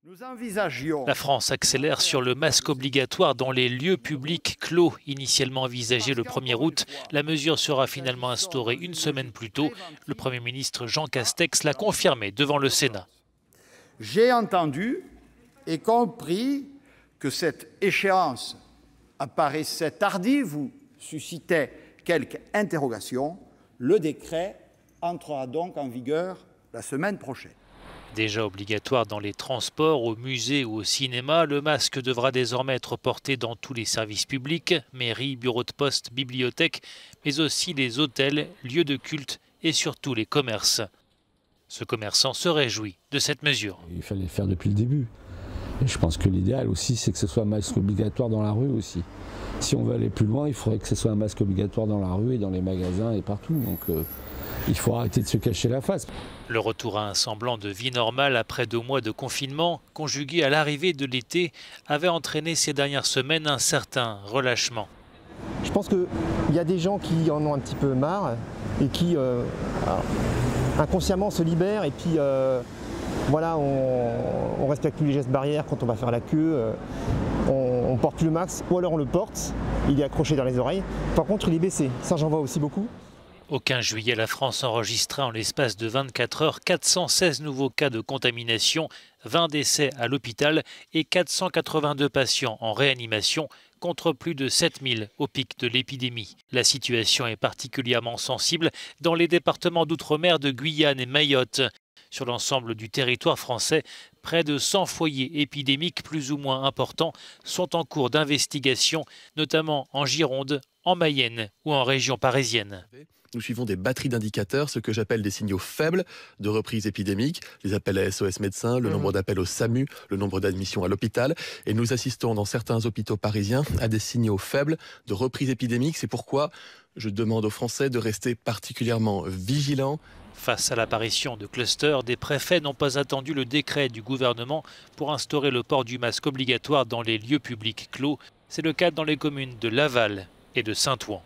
Nous envisagions... La France accélère sur le masque obligatoire dans les lieux publics clos. Initialement envisagé le 1er août, la mesure sera finalement instaurée une semaine plus tôt. Le Premier ministre Jean Castex l'a confirmé devant le Sénat. J'ai entendu et compris que cette échéance apparaissait tardive ou suscitait quelques interrogations. Le décret entrera donc en vigueur la semaine prochaine. Déjà obligatoire dans les transports, au musée ou au cinéma, le masque devra désormais être porté dans tous les services publics, mairies, bureaux de poste, bibliothèques, mais aussi les hôtels, lieux de culte et surtout les commerces. Ce commerçant se réjouit de cette mesure. Il fallait le faire depuis le début. Et je pense que l'idéal aussi, c'est que ce soit un masque obligatoire dans la rue aussi. Si on veut aller plus loin, il faudrait que ce soit un masque obligatoire dans la rue et dans les magasins et partout. Donc il faut arrêter de se cacher la face. Le retour à un semblant de vie normale après 2 mois de confinement, conjugué à l'arrivée de l'été, avait entraîné ces dernières semaines un certain relâchement. Je pense qu'il y a des gens qui en ont un petit peu marre et qui inconsciemment se libèrent et puis voilà, on respecte plus les gestes barrières quand on va faire la queue, on porte plus le masque ou alors on le porte, il est accroché dans les oreilles. Par contre il est baissé, ça j'en vois aussi beaucoup. Au 15 juillet, la France enregistrait en l'espace de 24 heures 416 nouveaux cas de contamination, 20 décès à l'hôpital et 482 patients en réanimation contre plus de 7000 au pic de l'épidémie. La situation est particulièrement sensible dans les départements d'outre-mer de Guyane et Mayotte. Sur l'ensemble du territoire français, près de 100 foyers épidémiques plus ou moins importants sont en cours d'investigation, notamment en Gironde, en Mayenne ou en région parisienne. Nous suivons des batteries d'indicateurs, ce que j'appelle des signaux faibles de reprise épidémique, les appels à SOS médecins, le nombre d'appels au SAMU, le nombre d'admissions à l'hôpital. Et nous assistons dans certains hôpitaux parisiens à des signaux faibles de reprise épidémique. C'est pourquoi je demande aux Français de rester particulièrement vigilants. Face à l'apparition de clusters, des préfets n'ont pas attendu le décret du gouvernement pour instaurer le port du masque obligatoire dans les lieux publics clos. C'est le cas dans les communes de Laval et de Saint-Ouen.